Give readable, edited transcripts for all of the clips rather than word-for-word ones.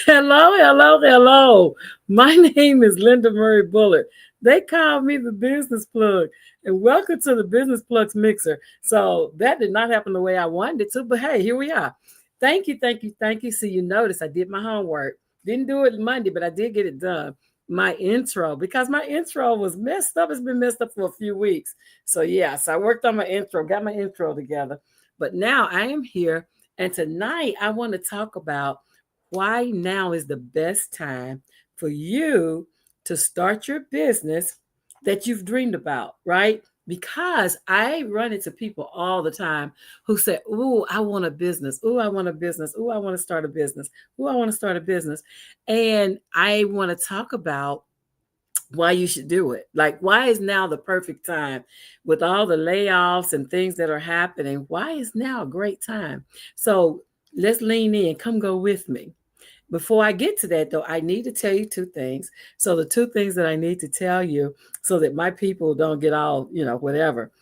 Hello, hello, hello. My name is Linda Murray Bullard. They call me the business plug. And welcome to the Business Plugs Mixer. So that did not happen the way I wanted it to, but hey, here we are. Thank you, thank you, thank you. See, you notice I did my homework. Didn't do it Monday, but I did get it done. My intro, because my intro was messed up. It's been messed up for a few weeks. So I worked on my intro, got my intro together. But now I am here. And tonight I want to talk about why now is the best time for you to start your business that you've dreamed about, right? Because I run into people all the time who say, "Ooh, I want a business. Ooh, I want a business. Ooh, I want to start a business. Ooh, I want to start a business." And I want to talk about why you should do it. Like, why is now the perfect time with all the layoffs and things that are happening? Why is now a great time? So let's lean in. Come go with me. Before I get to that, though, I need to tell you two things. So the two things that I need to tell you so that my people don't get all, whatever.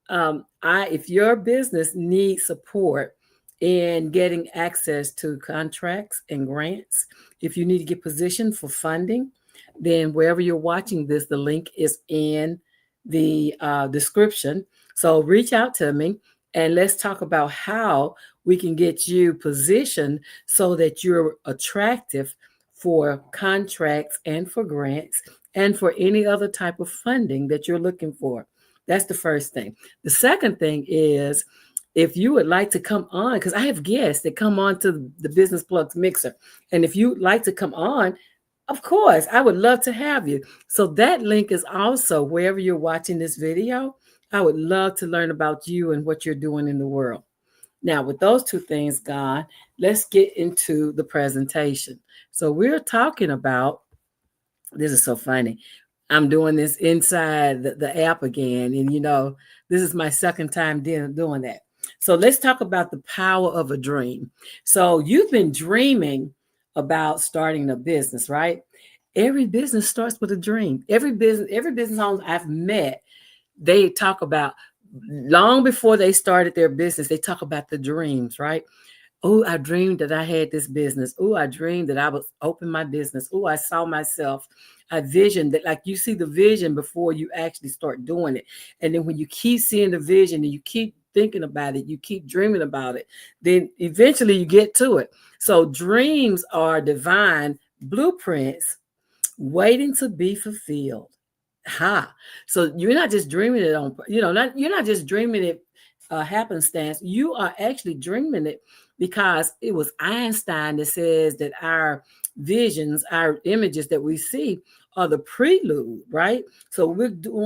If your business needs support in getting access to contracts and grants, if you need to get positioned for funding, then wherever you're watching this, the link is in the description. So reach out to me and let's talk about how we can get you positioned so that you're attractive for contracts and for grants and for any other type of funding that you're looking for. That's the first thing. The second thing is if you would like to come on, because I have guests that come on to the Business Plugs Mixer. And if you'd like to come on, of course, I would love to have you. So that link is also wherever you're watching this video. I would love to learn about you and what you're doing in the world. Now, with those two things gone, let's get into the presentation. So we're talking about, this is so funny. I'm doing this inside the app again. And, this is my second time doing that. So let's talk about the power of a dream. So you've been dreaming about starting a business, right? Every business starts with a dream. Every business owner I've met, they talk about long before they started their business, they talk about the dreams, right? Oh, I dreamed that I had this business. Oh, I dreamed that I would open my business. Oh, I saw myself. I visioned that, like you see the vision before you actually start doing it. And then when you keep seeing the vision and you keep thinking about it, you keep dreaming about it, then eventually you get to it. So dreams are divine blueprints waiting to be fulfilled. Ha. So you're not just dreaming it you're not just dreaming it happenstance. You are actually dreaming it because it was Einstein that says that our visions, our images that we see are the prelude, right? So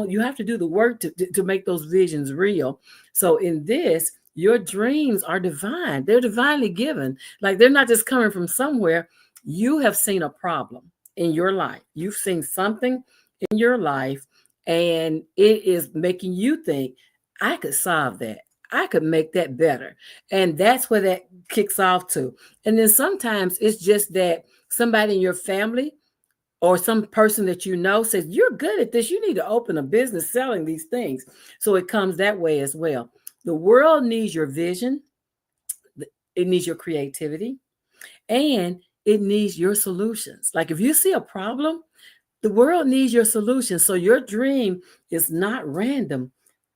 you have to do the work to make those visions real. So in this, your dreams are divine. They're divinely given. Like they're not just coming from somewhere. You have seen a problem in your life. You've seen something in your life and it is making you think, I could solve that. I could make that better. And that's where that kicks off to. And then sometimes it's just that somebody in your family or some person that you know says, you're good at this. You need to open a business selling these things. So it comes that way as well. The world needs your vision. It needs your creativity and it needs your solutions. Like if you see a problem, the world needs your solution. So your dream is not random.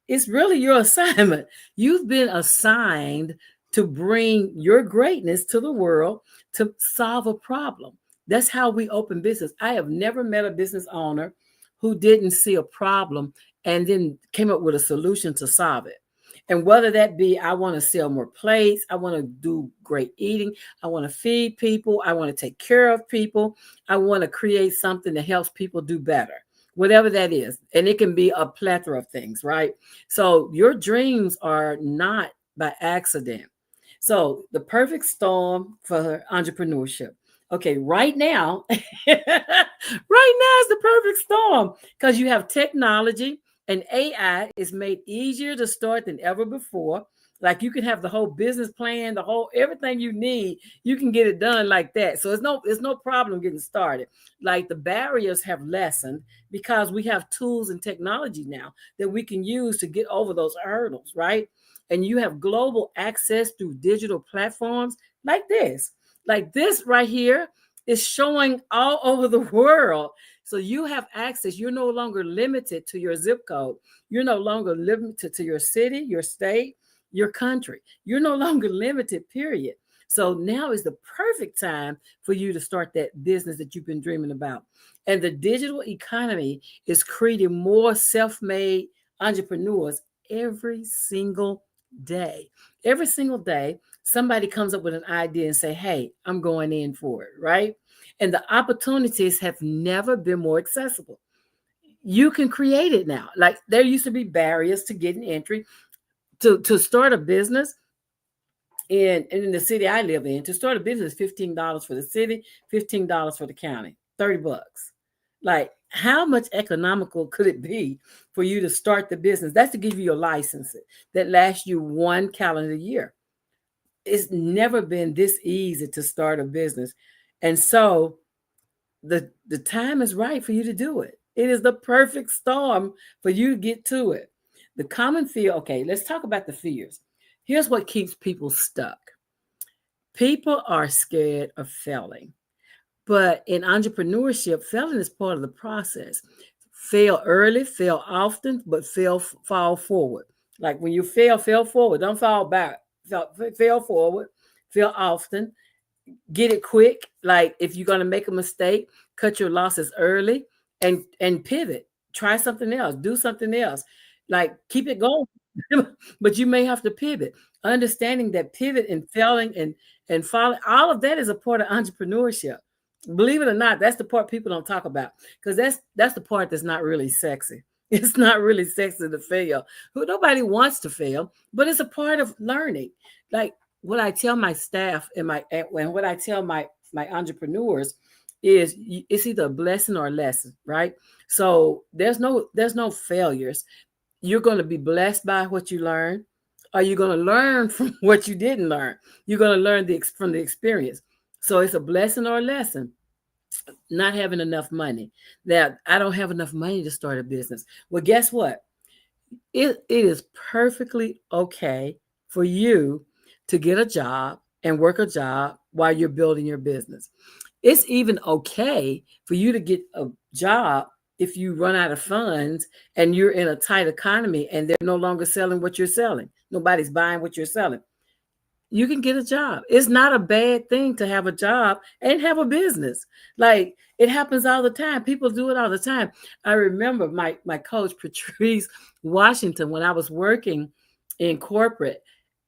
It's really your assignment. You've been assigned to bring your greatness to the world to solve a problem. That's how we open business. I have never met a business owner who didn't see a problem and then came up with a solution to solve it. And whether that be, I want to sell more plates, I want to do great eating, I want to feed people, I want to take care of people, I want to create something that helps people do better, whatever that is. And it can be a plethora of things, right? So your dreams are not by accident. So the perfect storm for entrepreneurship. Okay, right now, right now is the perfect storm because you have technology and AI is made easier to start than ever before. Like you can have the whole business plan, the whole everything you need, you can get it done like that. So it's no problem getting started. Like the barriers have lessened because we have tools and technology now that we can use to get over those hurdles, right? And you have global access through digital platforms like this. Like this right here is showing all over the world. So you have access. You're no longer limited to your zip code. You're no longer limited to your city, your state, your country. You're no longer limited, period. So now is the perfect time for you to start that business that you've been dreaming about. And the digital economy is creating more self-made entrepreneurs every single day. Every single day, somebody comes up with an idea and say, hey, I'm going in for it, right? And the opportunities have never been more accessible. You can create it now. Like there used to be barriers to getting entry to start a business in the city I live in. To start a business, $15 for the city, $15 for the county, $30. Like, how much economical could it be for you to start the business? That's to give you your license that lasts you 1 calendar year. It's never been this easy to start a business. And so the time is right for you to do it. It is the perfect storm for you to get to it. The common fear, okay, let's talk about the fears. Here's what keeps people stuck. People are scared of failing. But in entrepreneurship, failing is part of the process. Fail early, fail often, but fall forward. Like when you fail forward. Don't fall back. Fail forward, fail often, get it quick. Like if you're gonna make a mistake, cut your losses early and pivot. Try something else, do something else. Like keep it going. But you may have to pivot. Understanding that pivot and failing and falling, all of that is a part of entrepreneurship. Believe it or not, that's the part people don't talk about because that's the part that's not really sexy. It's not really sexy to fail. Nobody wants to fail, but it's a part of learning. Like what I tell my staff and what I tell my entrepreneurs is it's either a blessing or a lesson, right? So there's no failures. You're going to be blessed by what you learn. Or you're going to learn from what you didn't learn. You're going to learn from the experience. So it's a blessing or a lesson. Not having enough money. Now, I don't have enough money to start a business. Well, guess what? It is perfectly okay for you to get a job and work a job while you're building your business. It's even okay for you to get a job if you run out of funds and you're in a tight economy and they're no longer selling what you're selling. Nobody's buying what you're selling. You can get a job. It's not a bad thing to have a job and have a business. Like it happens all the time. People do it all the time. I remember my coach, Patrice Washington, when I was working in corporate,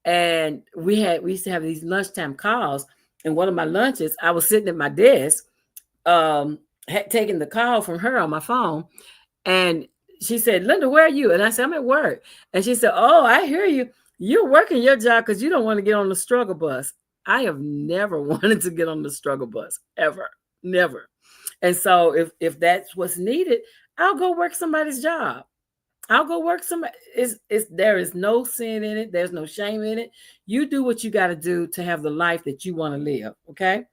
and we used to have these lunchtime calls. And one of my lunches, I was sitting at my desk, taking the call from her on my phone. And she said, Linda, where are you? And I said, I'm at work. And she said, oh, I hear you. You're working your job because you don't want to get on the struggle bus. I have never wanted to get on the struggle bus, ever, never. And so if that's what's needed, I'll go work somebody's job. I'll go work somebody. There is no sin in it. There's no shame in it. You do what you got to do to have the life that you want to live. Okay.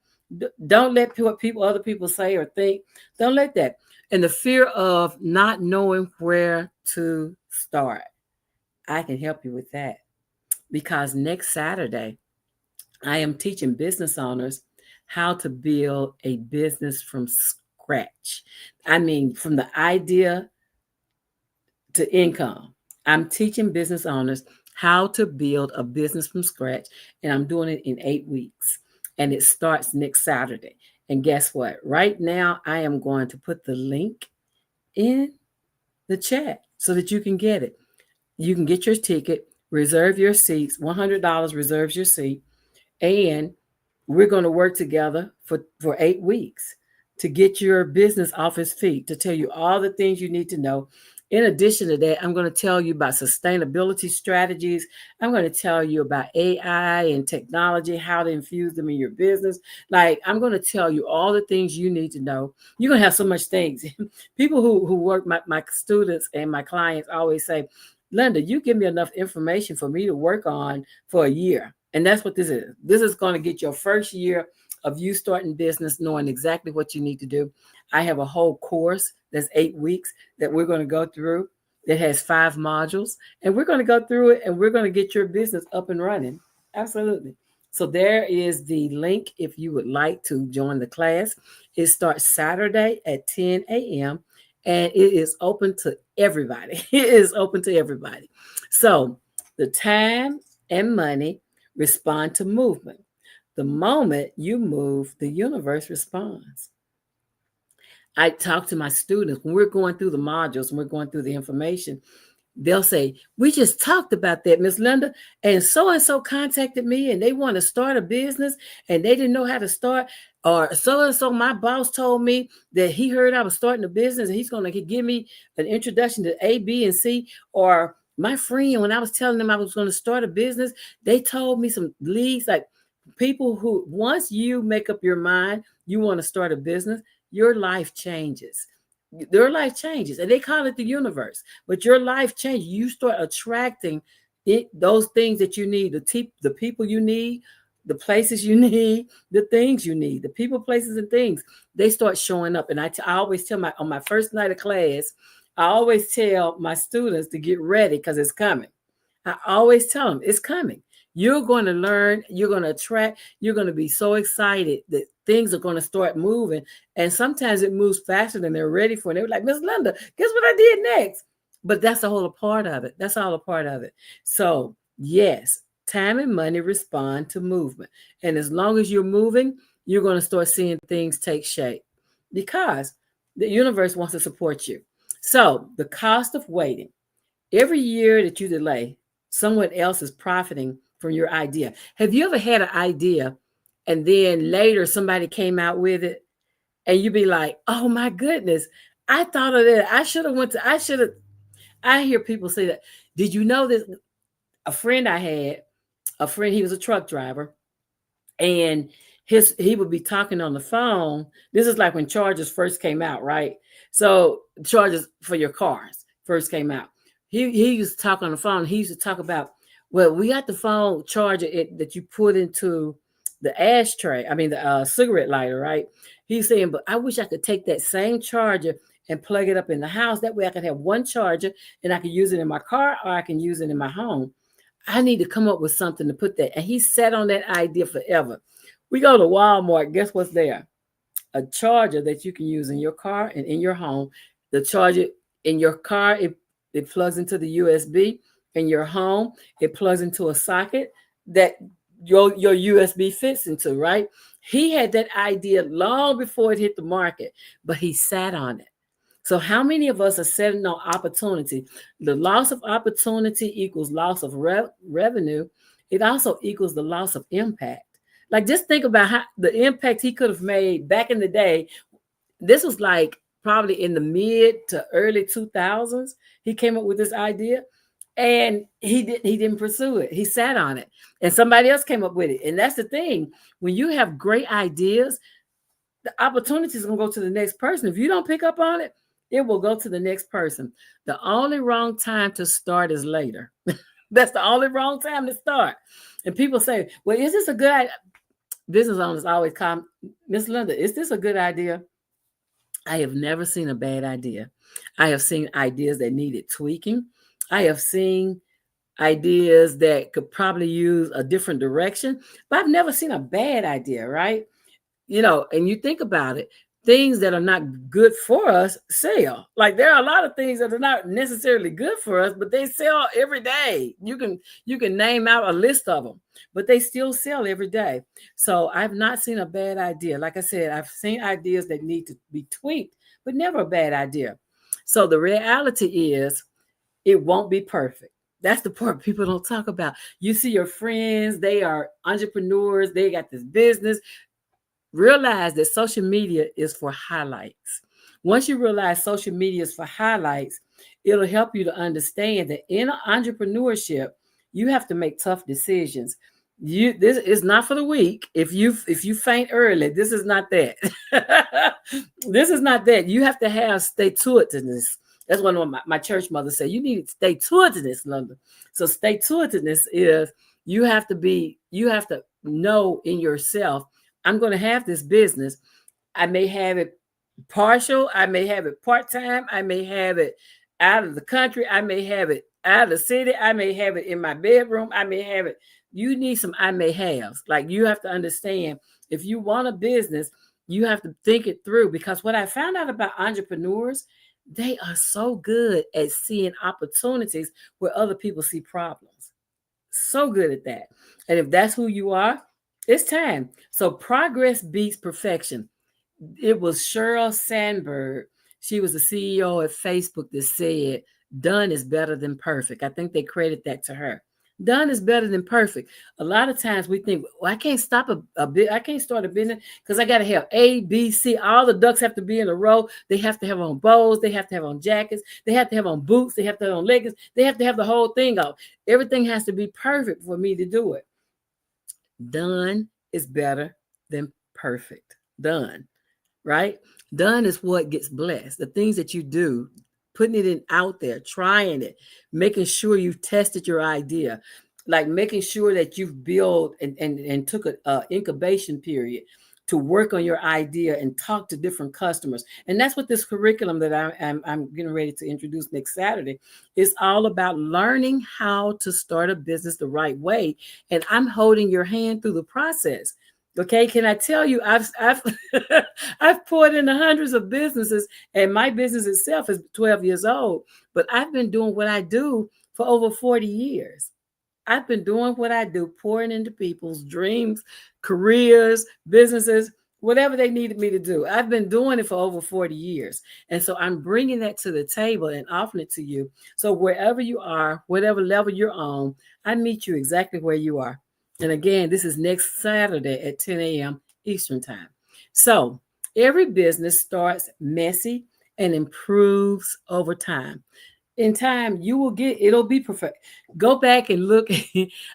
Don't let what other people say or think. Don't let that. And the fear of not knowing where to start. I can help you with that. Because next Saturday, I am teaching business owners how to build a business from scratch. I mean, from the idea to income. I'm teaching business owners how to build a business from scratch, and I'm doing it in 8 weeks. And it starts next Saturday. And guess what? Right now, I am going to put the link in the chat so that you can get it. You can get your ticket. Reserve your seats. $100 reserves your seat. And we're going to work together for 8 weeks to get your business off its feet, to tell you all the things you need to know. In addition to that, I'm going to tell you about sustainability strategies. I'm going to tell you about AI and technology, how to infuse them in your business. Like, I'm going to tell you all the things you need to know. You're going to have so much things. People who work, my students and my clients always say, Linda, you give me enough information for me to work on for a year. And that's what this is. This is going to get your first year of you starting business, knowing exactly what you need to do. I have a whole course that's 8 weeks that we're going to go through that has 5 modules. And we're going to go through it and we're going to get your business up and running. Absolutely. So there is the link if you would like to join the class. It starts Saturday at 10 a.m. and it is open to everybody. It is open to everybody. So the time and money respond to movement. The moment you move, the universe responds. I talk to my students when we're going through the modules and we're going through the information. They'll say, "We just talked about that, Miss Linda, and so contacted me and they want to start a business and they didn't know how to start. Or so, my boss told me that he heard I was starting a business and he's going to give me an introduction to A, B, and C. Or my friend, when I was telling them I was going to start a business, they told me some leads, like people who, once you make up your mind, you want to start a business, your life changes. Their life changes, and they call it the universe. But your life changes. You start attracting those things that you need, the people you need, the places you need, the things you need, the people, places, and things. They start showing up. And I always tell on my first night of class, I always tell my students to get ready because it's coming. I always tell them it's coming. You're going to learn, you're going to attract, you're going to be so excited that things are going to start moving. And sometimes it moves faster than they're ready for. And they're like, Miss Linda, guess what I did next? But that's a whole part of it. That's all a part of it. So, yes, time and money respond to movement. And as long as you're moving, you're going to start seeing things take shape because the universe wants to support you. So, the cost of waiting. Every year that you delay, someone else is profiting from your idea. Have you ever had an idea and then later somebody came out with it and you be like, oh my goodness, I thought of that. I hear people say that. Did you know this? A friend I had, he was a truck driver and he would be talking on the phone. This is like when chargers first came out, right? So chargers for your cars first came out. He used to talk on the phone. He used to talk about, well, we got the phone charger that you put into the ashtray. I mean, the cigarette lighter, right? He's saying, but I wish I could take that same charger and plug it up in the house. That way I could have one charger and I could use it in my car or I can use it in my home. I need to come up with something to put that. And he sat on that idea forever. We go to Walmart. Guess what's there? A charger that you can use in your car and in your home. The charger in your car, it plugs into the USB. In your home, it plugs into a socket that your USB fits into, right? He had that idea long before it hit the market, but he sat on it. So how many of us are setting on opportunity? The loss of opportunity equals loss of revenue. It also equals the loss of impact. Like just think about how the impact he could have made back in the day. This was like probably in the mid to early 2000s. He came up with this idea and he didn't pursue it. He sat on it and somebody else came up with it. And that's the thing. When you have great ideas, the opportunity is going to go to the next person. If you don't pick up on it, it will go to the next person. The only wrong time to start is later. That's the only wrong time to start. And people say, well, is this a good idea? Business owners always come, Miss Linda, is this a good idea? I have never seen a bad idea. I have seen ideas that needed tweaking. I have seen ideas that could probably use a different direction, but I've never seen a bad idea, right? And you think about it, things that are not good for us sell. Like there are a lot of things that are not necessarily good for us, but they sell every day. You can name out a list of them, but they still sell every day. So I've not seen a bad idea. Like I said, I've seen ideas that need to be tweaked, but never a bad idea. So the reality is it won't be perfect. That's the part people don't talk about. You see your friends, they are entrepreneurs, they got this business. Realize that social media is for highlights. Once you realize social media is for highlights, it'll help you to understand that in entrepreneurship, you have to make tough decisions. This is not for the weak. If you faint early, this is not that. This is not that. You have to have stay to it-ness. That's what my church mother said. You need to stay to it-ness, Linda. So stay to it-ness is you have to know in yourself, I'm going to have this business. I may have it partial. I may have it part-time. I may have it out of the country. I may have it out of the city. I may have it in my bedroom. I may have it you need some I may haves. Like you have to understand if you want a business, you have to think it through because what I found out about entrepreneurs, they are so good at seeing opportunities where other people see problems. So good at that. And if that's who you are, it's time. So progress beats perfection. It was Sheryl Sandberg. She was the CEO at Facebook that said, done is better than perfect. I think they credit that to her. Done is better than perfect. A lot of times we think, well, I can't stop a bit. I can't start a business because I got to have A, B, C. All the ducks have to be in a row. They have to have on bows. They have to have on jackets. They have to have on boots. They have to have on leggings. They have to have the whole thing off. Everything has to be perfect for me to do it. Done is better than perfect. Done, right? Done is what gets blessed. The things that you do, putting it in out there, trying it, making sure you've tested your idea, like making sure that you've built and took a incubation period to work on your idea and talk to different customers. And that's what this curriculum that I'm getting ready to introduce next Saturday is all about, learning how to start a business the right way. And I'm holding your hand through the process. Okay, can I tell you, I've I've poured into hundreds of businesses, and my business itself is 12 years old, but I've been doing what I do for over 40 years. I've been doing what I do, pouring into people's dreams, careers, businesses, whatever they needed me to do. I've been doing it for over 40 years. And so I'm bringing that to the table and offering it to you. So wherever you are, whatever level you're on, I meet you exactly where you are. And again, this is next Saturday at 10 a.m. Eastern Time. So every business starts messy and improves over time. In time, you will get, it'll be perfect. Go back and look.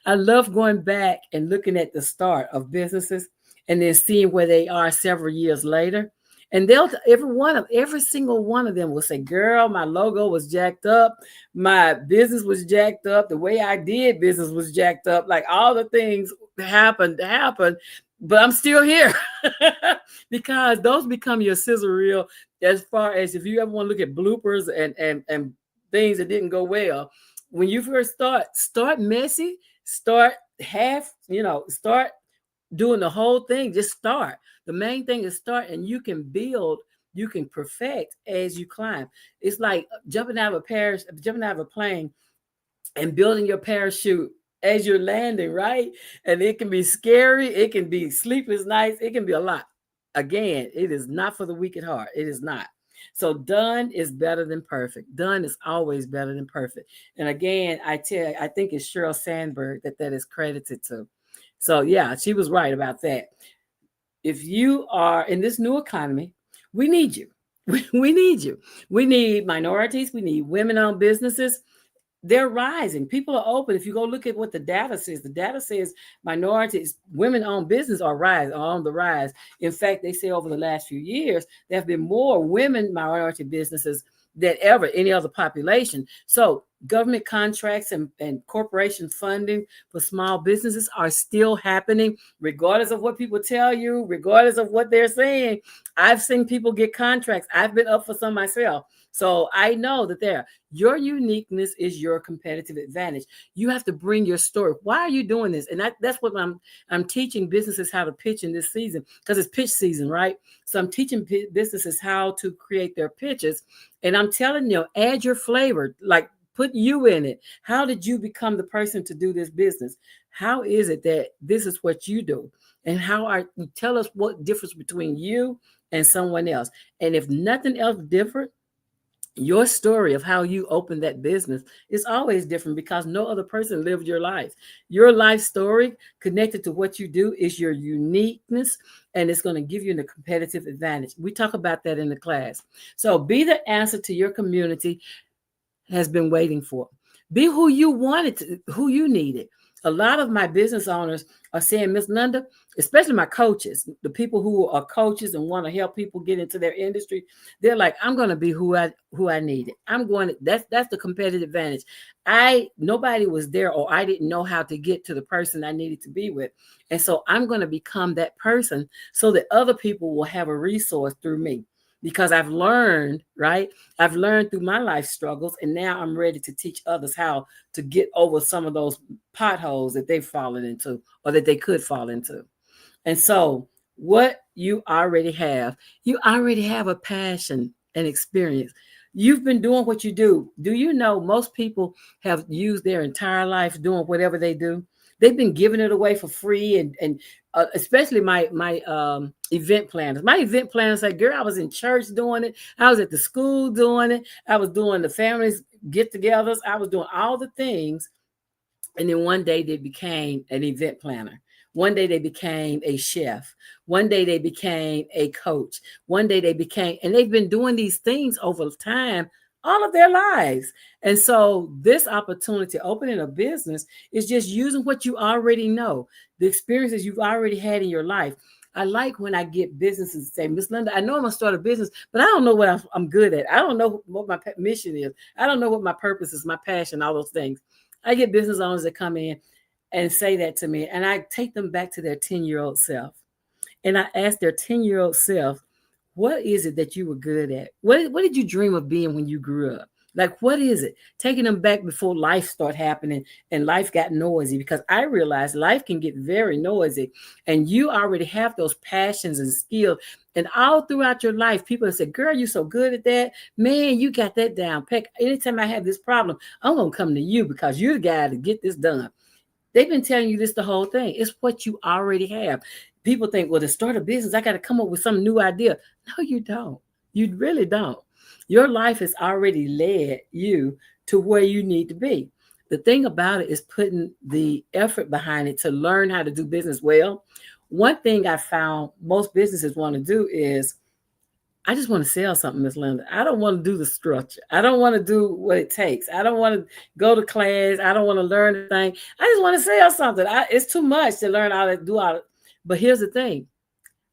I love going back and looking at the start of businesses and then seeing where they are several years later. And they'll, every single one of them will say, girl, my logo was jacked up. My business was jacked up. The way I did business was jacked up. Like all the things happened, but I'm still here because those become your scissor reel. As far as if you ever want to look at bloopers and things that didn't go well, when you first start messy, start start doing the whole thing. Just start. The main thing is start, and you can build, you can perfect as you climb. It's like jumping out of a plane and building your parachute as you're landing, right? And it can be scary, it can be sleepless nights, it can be a lot. Again, it is not for the weak at heart. It is not. So done is better than perfect. Done is always better than perfect. And again, I think it's Sheryl Sandberg that is credited to. So yeah, she was right about that. If you are in this new economy, we need you. We need you. We need minorities. We need women-owned businesses. They're rising. People are open. If you go look at what the data says minorities, women-owned business are on the rise. In fact, they say over the last few years, there have been more women minority businesses than ever any other population. So government contracts and corporation funding for small businesses are still happening, regardless of what people tell you, regardless of what they're saying. I've seen people get contracts. I've been up for some myself. So I know that your uniqueness is your competitive advantage. You have to bring your story. Why are you doing this? And that's what I'm teaching businesses how to pitch in this season, because it's pitch season, right? So I'm teaching businesses how to create their pitches. And I'm telling you, add your flavor, like put you in it. How did you become the person to do this business? How is it that this is what you do? And tell us what difference between you and someone else. And if nothing else different, your story of how you opened that business is always different because no other person lived your life. Your life story connected to what you do is your uniqueness, and it's going to give you a competitive advantage. We talk about that in the class. So be the answer to your community has been waiting for. Be who you wanted who you needed. A lot of my business owners are saying, Miss Linda, especially my coaches, the people who are coaches and want to help people get into their industry, they're like, I'm going to be who I needed. That's the competitive advantage. Nobody was there, or I didn't know how to get to the person I needed to be with. And so I'm going to become that person so that other people will have a resource through me. because I've learned, right? I've learned through my life struggles, and now I'm ready to teach others how to get over some of those potholes that they've fallen into or that they could fall into. And so, what you already have a passion and experience. You've been doing what you do. Do you know most people have used their entire life doing whatever they do? They've been giving it away for free, and especially my event planners. My event planners say, "Girl, I was in church doing it. I was at the school doing it. I was doing the families get-togethers. I was doing all the things." And then one day they became an event planner. One day they became a chef. One day they became a coach. One day they became, and they've been doing these things over time, all of their lives. And so this opportunity, opening a business, is just using what you already know, the experiences you've already had in your life. I like when I get businesses say, "Miss Linda, I know I'm gonna start a business, but I don't know what I'm good at. I don't know what my mission is. I don't know what my purpose is, my passion, all those things." I get business owners that come in and say that to me, and I take them back to their 10-year-old self. And I ask their 10-year-old self, what is it that you were good at? What did you dream of being when you grew up? Like, what is it? Taking them back before life started happening and life got noisy, because I realized life can get very noisy, and you already have those passions and skills. And all throughout your life, people have said, "Girl, you're so good at that. Man, you got that down. Peck. Anytime I have this problem, I'm going to come to you because you're the guy to get this done." They've been telling you this the whole thing. It's what you already have. People think, well, to start a business, I got to come up with some new idea. No, you don't. You really don't. Your life has already led you to where you need to be. The thing about it is putting the effort behind it to learn how to do business well. One thing I found most businesses want to do is, I just want to sell something, Miss Linda. I don't want to do the structure. I don't want to do what it takes. I don't want to go to class. I don't want to learn anything. I just want to sell something. It's too much to learn how to do all. But here's the thing.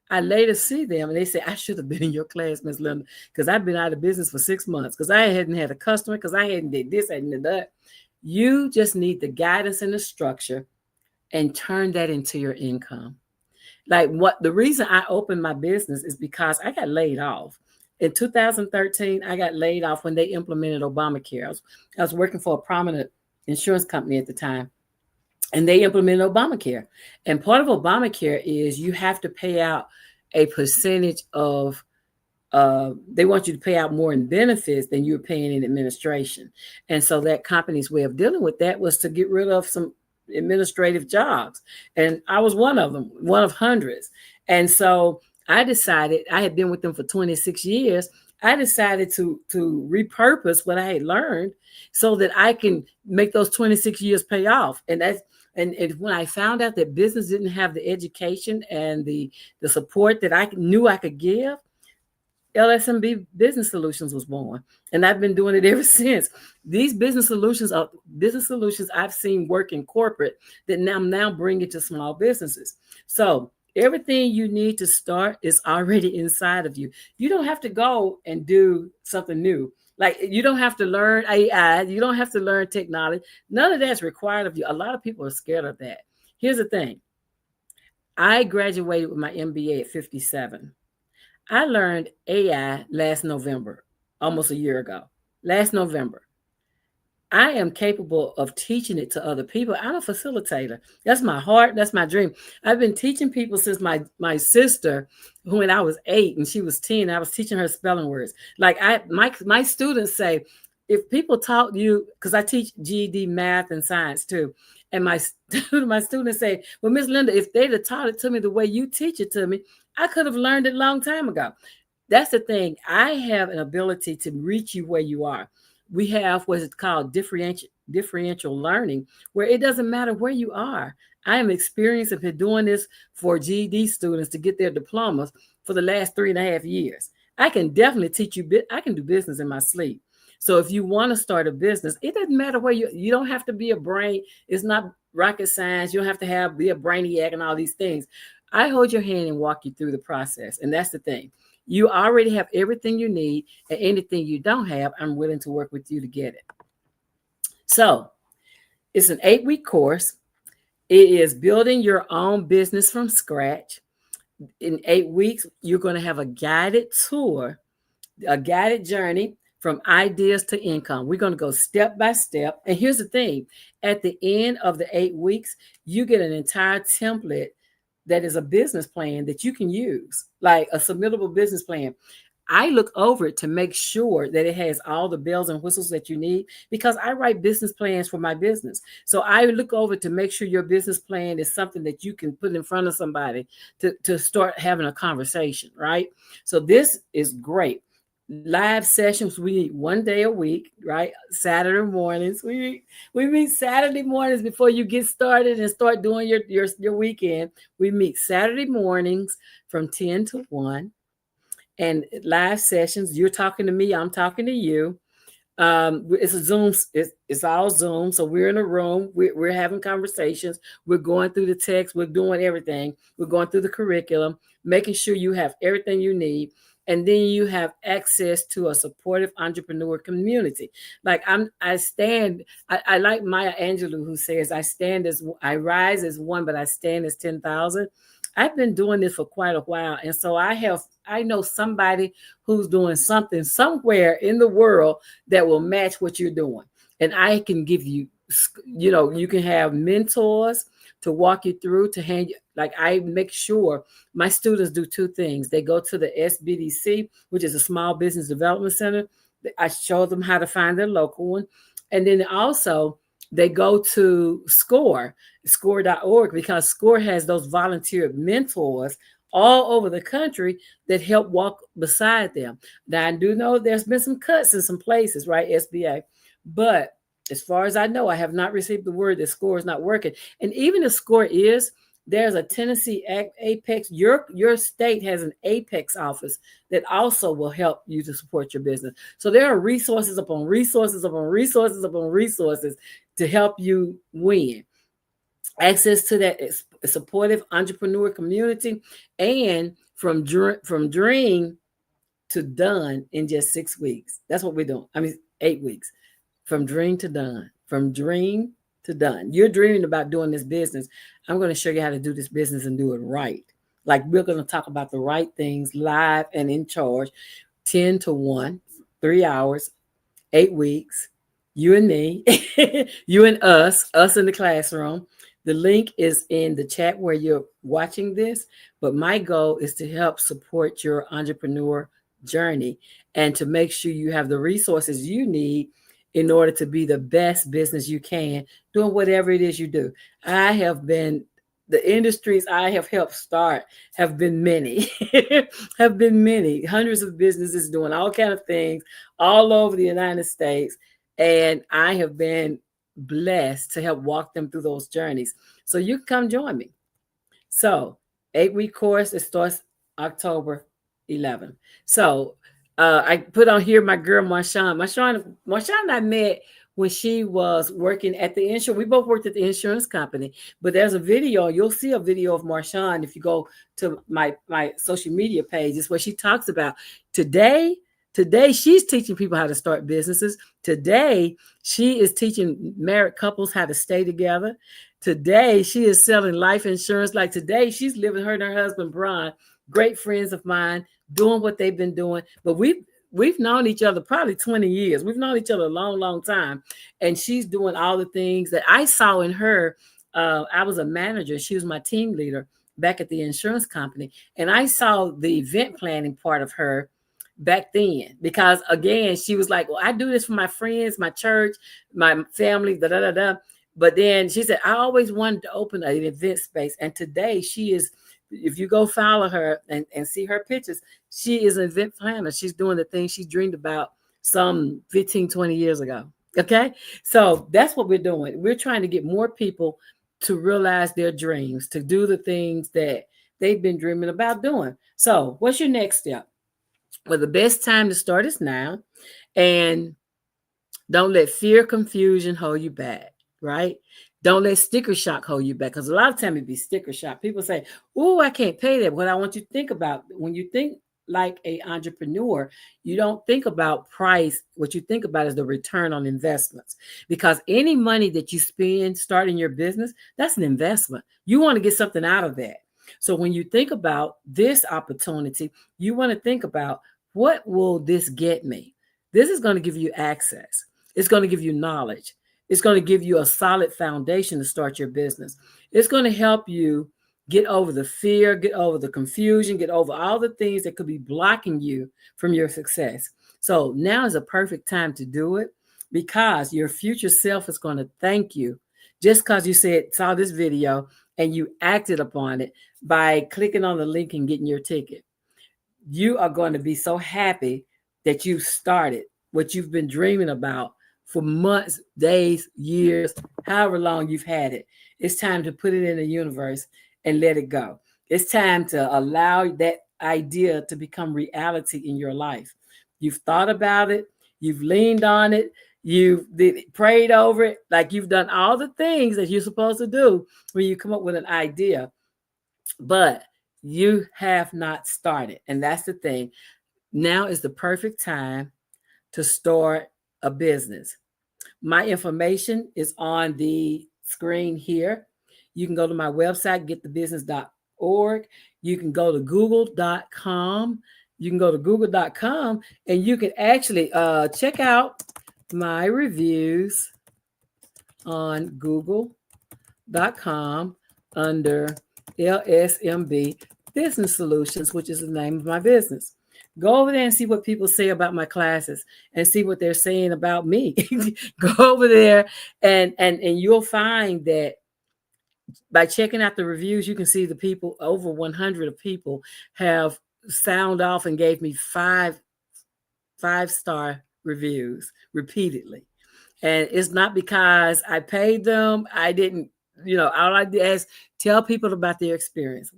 I later see them and they say, "I should have been in your class, Miss Linda, because I've been out of business for 6 months because I hadn't had a customer, because I hadn't did this, I hadn't did that." You just need the guidance and the structure and turn that into your income. Like, what the reason I opened my business is because I got laid off. In 2013, I got laid off when they implemented Obamacare. I was working for a prominent insurance company at the time, and they implemented Obamacare. And part of Obamacare is you have to pay out a percentage of, they want you to pay out more in benefits than you're paying in administration. And so that company's way of dealing with that was to get rid of some administrative jobs. And I was one of them, one of hundreds. And so I decided, I had been with them for 26 years. I decided to repurpose what I had learned so that I can make those 26 years pay off. And when I found out that business didn't have the education and the support that I knew I could give, LSMB Business Solutions was born, and I've been doing it ever since. These business solutions are business solutions I've seen work in corporate that I'm now bringing to small businesses. So everything you need to start is already inside of you. You don't have to go and do something new. Like, you don't have to learn AI. You don't have to learn technology. None of that's required of you. A lot of people are scared of that. Here's the thing. I graduated with my MBA at 57. I learned AI last November, almost a year ago. Last November. I am capable of teaching it to other people. I'm a facilitator. That's my heart. That's my dream. I've been teaching people since my sister, when I was 8 and she was 10, I was teaching her spelling words. Like, my students say, if people taught you, because I teach GED math and science too, and my students say, "Well, Miss Linda, if they'd have taught it to me the way you teach it to me, I could have learned it a long time ago." That's the thing. I have an ability to reach you where you are. We have what's called differential learning, where it doesn't matter where you are. I am experienced and been doing this for GED students to get their diplomas for the last 3.5 years. I can definitely teach you. I can do business in my sleep. So if you want to start a business, it doesn't matter where you don't have to be a brain. It's not rocket science. You don't have to be a brainiac and all these things. I hold your hand and walk you through the process. And that's the thing. You already have everything you need, and anything you don't have, I'm willing to work with you to get it. So it's an 8-week course. It is building your own business from scratch. In 8 weeks, you're going to have a guided tour a guided journey from ideas to income. We're going to go step by step. And here's the thing, at the end of the 8 weeks, you get an entire template that is a business plan that you can use, like a submittable business plan. I look over it to make sure that it has all the bells and whistles that you need, because I write business plans for my business. So I look over to make sure your business plan is something that you can put in front of somebody to start having a conversation, right? So this is great. Live sessions, we meet one day a week, right? Saturday mornings. We meet Saturday mornings before you get started and start doing your weekend. We meet Saturday mornings from 10 to 1. And live sessions, you're talking to me, I'm talking to you. It's a Zoom, it's all Zoom. So we're in a room, we're having conversations, we're going through the text, we're doing everything, we're going through the curriculum, making sure you have everything you need. And then you have access to a supportive entrepreneur community. Like I like Maya Angelou, who says, I rise as one, but I stand as 10,000. I've been doing this for quite a while. And so I know somebody who's doing something somewhere in the world that will match what you're doing. And I can give you, you can have mentors to walk you through, to hand you, like I make sure my students do two things. They go to the SBDC, which is a Small Business Development Center. I show them how to find their local one. And then also they go to score.org, because SCORE has those volunteer mentors all over the country that help walk beside them. Now, I do know there's been some cuts in some places, right, SBA, but as far as I know, I have not received the word that SCORE is not working. And even if SCORE is, there's a Tennessee Apex. Your state has an Apex office that also will help you to support your business. So there are resources upon resources upon resources upon resources to help you win. Access to that supportive entrepreneur community, and from dream to done in just 6 weeks. That's what we're doing. 8 weeks. From dream to done. From dream to done. You're dreaming about doing this business. I'm going to show you how to do this business and do it right. Like, we're going to talk about the right things live and in charge. 10 to 1, 3 hours, 8 weeks. You and me, you and us in the classroom. The link is in the chat where you're watching this. But my goal is to help support your entrepreneur journey and to make sure you have the resources you need in order to be the best business you can, doing whatever it is you do. The industries I have helped start have been many, hundreds of businesses doing all kinds of things all over the United States. And I have been blessed to help walk them through those journeys. So you can come join me. So 8-week course, it starts October 11th. So I put on here my girl, Marshawn. Marshawn and I met when she was working at the insurance. We both worked at the insurance company, but there's a video. You'll see a video of Marshawn if you go to my social media page. It's where she talks about today she's teaching people how to start businesses. Today, she is teaching married couples how to stay together. Today, she is selling life insurance. Like today, she's living, her and her husband, Brian, great friends of mine, doing what they've been doing. But we've known each other probably 20 years. We've known each other a long, long time. And she's doing all the things that I saw in her. I was a manager. She was my team leader back at the insurance company. And I saw the event planning part of her back then, because again, she was like, well, I do this for my friends, my church, my family, But then she said, I always wanted to open an event space. And today she is, if you go follow her and see her pictures, she is an event planner. She's doing the things she dreamed about some 15, 20 years ago. Okay. So that's what we're doing. We're trying to get more people to realize their dreams, to do the things that they've been dreaming about doing. So what's your next step? Well, the best time to start is now. And don't let fear, confusion hold you back, right? Don't let sticker shock hold you back, because a lot of times it be sticker shock. People say, oh, I can't pay that. What I want you to think about, when you think like an entrepreneur, you don't think about price. What you think about is the return on investments, because any money that you spend starting your business, that's an investment. You want to get something out of that. So when you think about this opportunity, you want to think about, what will this get me? This is going to give you access. It's going to give you knowledge. It's going to give you a solid foundation to start your business. It's going to help you get over the fear, get over the confusion, get over all the things that could be blocking you from your success. So now is a perfect time to do it, because your future self is going to thank you just because you saw this video and you acted upon it by clicking on the link and getting your ticket. You are going to be so happy that you started what you've been dreaming about for months, days, years, however long you've had it. It's time to put it in the universe and let it go. It's time to allow that idea to become reality in your life. You've thought about it. You've leaned on it. You've prayed over it. Like, you've done all the things that you're supposed to do when you come up with an idea. But you have not started. And that's the thing. Now is the perfect time to start a business. My information is on the screen here. You can go to my website, getthebusiness.org. You can go to google.com. You can go to google.com and you can actually check out my reviews on google.com under LSMB Business Solutions, which is the name of my business. Go over there and see what people say about my classes and see what they're saying about me. Go over there and you'll find that by checking out the reviews, you can see the people, over 100 of people have sound off and gave me five-star reviews repeatedly. And it's not because I paid them. I didn't, all I did is tell people about their experience.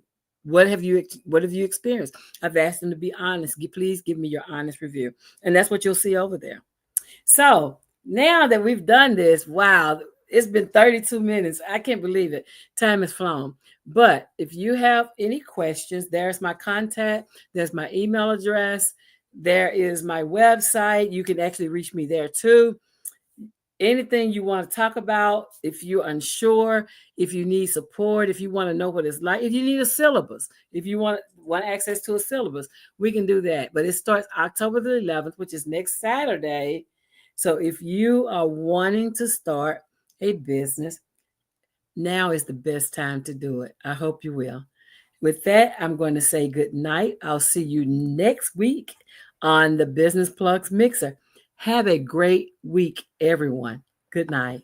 What have you experienced? I've asked them to be honest. Please give me your honest review. And that's what you'll see over there. So now that we've done this, wow, it's been 32 minutes. I can't believe it. Time has flown. But if you have any questions, there's my contact. There's my email address. There is my website. You can actually reach me there too. Anything you want to talk about, if you're unsure, if you need support, if you want to know what it's like, if you need a syllabus, if you want access to a syllabus, we can do that. But it starts October the 11th, which is next Saturday. So if you are wanting to start a business, now is the best time to do it. I hope you will. With that, I'm going to say good night. I'll see you next week on the Business Plugs Mixer. Have a great week, everyone. Good night.